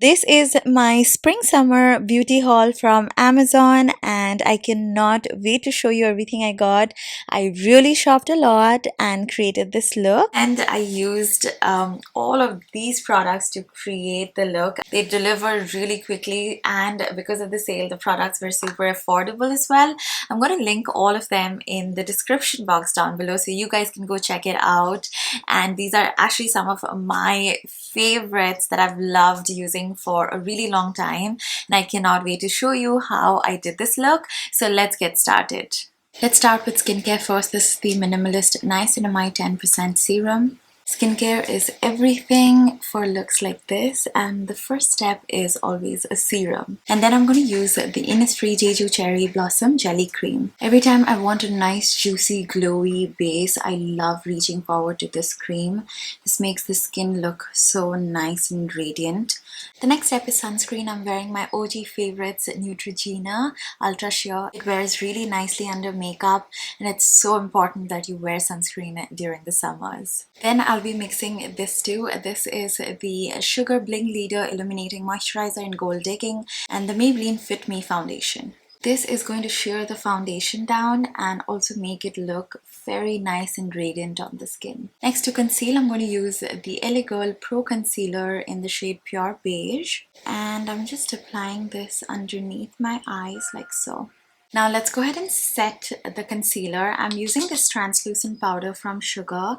This is my spring summer beauty haul from Amazon and I cannot wait to show you everything I got. I really shopped a lot and created this look, and I used all of these products to create the look. They deliver really quickly, and because of the sale the products were super affordable as well. I'm going to link all of them in the description box down below so you guys can go check it out. And these are actually some of my favorites that I've loved using for a really long time, and I cannot wait to show you how I did this look. So let's get started. Let's start with skincare first. This is the Minimalist Niacinamide 10% Serum. Skincare is everything for looks like this, and the first step is always a serum. And then I'm going to use the Innisfree Jeju Cherry Blossom Jelly Cream. Every time I want a nice juicy glowy base, I love reaching forward to this cream. This makes the skin look so nice and radiant. The next step is sunscreen. I'm wearing my OG favorites, Neutrogena Ultra Sheer. It wears really nicely under makeup, and it's so important that you wear sunscreen during the summers. Then I'll be mixing this too. This is the Sugar Bling Leader Illuminating Moisturiser in Gold Digging and the Maybelline Fit Me Foundation. This is going to sheer the foundation down and also make it look very nice and radiant on the skin. Next, to conceal, I'm going to use the LA Girl Pro Concealer in the shade Pure Beige. And I'm just applying this underneath my eyes like so. Now let's go ahead and set the concealer. I'm using this translucent powder from Sugar,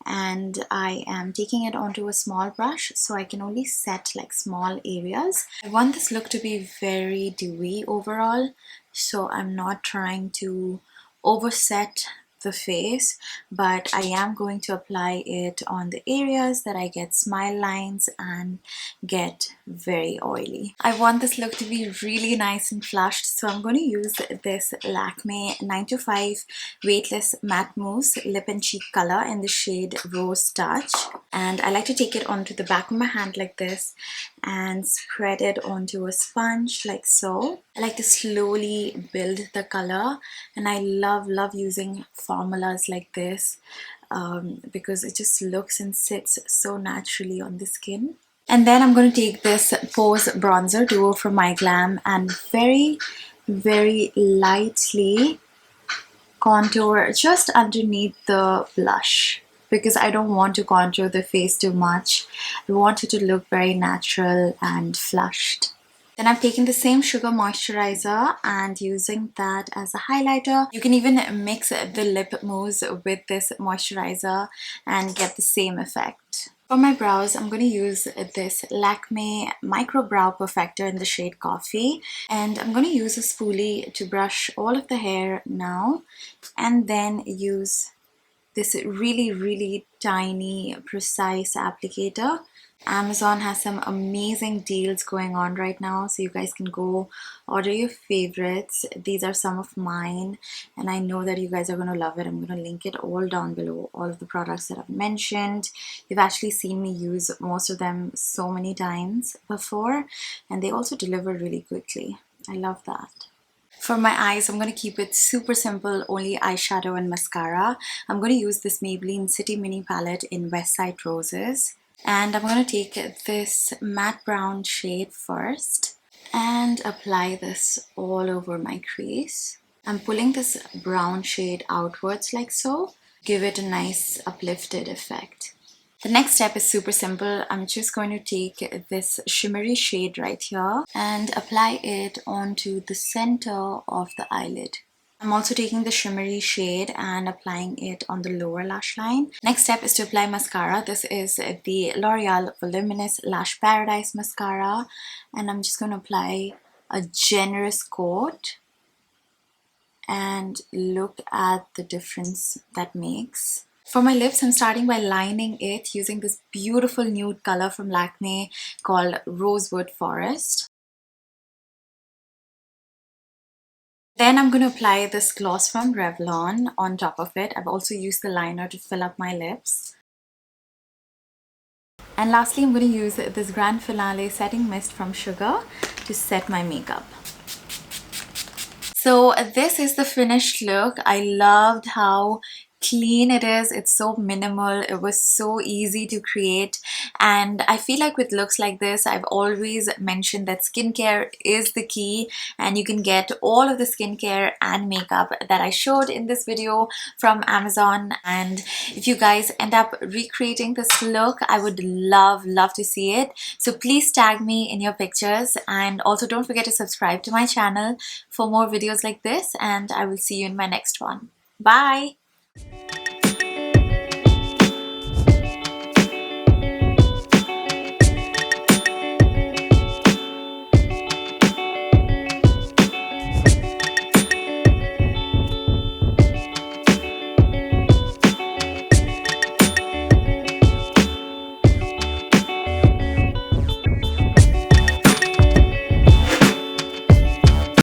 and I am taking it onto a small brush so I can only set like small areas. I want this look to be very dewy overall, so I'm not trying to overset the face, but I am going to apply it on the areas that I get smile lines and get very oily. I want this look to be really nice and flushed, so I'm going to use this Lakmé 925 Weightless Matte Mousse Lip and Cheek color in the shade Rose Touch, and I like to take it onto the back of my hand like this and spread it onto a sponge like so. I like to slowly build the color, and I love using formulas like this because it just looks and sits so naturally on the skin. And then I'm going to take this Pose Bronzer Duo from MYGLAMM and very lightly contour just underneath the blush, because I don't want to contour the face too much. I want it to look very natural and flushed. Then I've taken the same Sugar moisturizer and using that as a highlighter. You can even mix the lip mousse with this moisturizer and get the same effect. For my brows, I'm going to use this Lakmé Micro Brow Perfector in the shade Coffee, and I'm going to use a spoolie to brush all of the hair now, and then use this really tiny precise applicator. Amazon has some amazing deals going on right now, so you guys can go order your favorites. These are some of mine, and I know that you guys are going to love it. I'm going to link it all down below, all of the products that I've mentioned. You've actually seen me use most of them so many times before, and they also deliver really quickly. I love that. For my eyes, I'm going to keep it super simple, only eyeshadow and mascara. I'm going to use this Maybelline City Mini palette in Westside Roses. And I'm going to take this matte brown shade first and apply this all over my crease. I'm pulling this brown shade outwards like so. Give it a nice uplifted effect. The next step is super simple. I'm just going to take this shimmery shade right here and apply it onto the center of the eyelid. I'm also taking the shimmery shade and applying it on the lower lash line. Next step is to apply mascara. This is the L'Oreal Voluminous Lash Paradise Mascara, and I'm just going to apply a generous coat and look at the difference that makes. For my lips, I'm starting by lining it using this beautiful nude color from Lakmé called Rosewood Forest. Then I'm going to apply this gloss from Revlon on top of it. I've also used the liner to fill up my lips. And lastly, I'm going to use this Grand Finale Setting Mist from Sugar to set my makeup. So this is the finished look. I loved how clean it is. It's so minimal. It was so easy to create, And I feel like with looks like this, I've always mentioned that skincare is the key, and you can get all of the skincare and makeup that I showed in this video from Amazon. And if you guys end up recreating this look, I would love to see it. So please tag me in your pictures, and also don't forget to subscribe to my channel for more videos like this, and I will see you in my next one. Bye!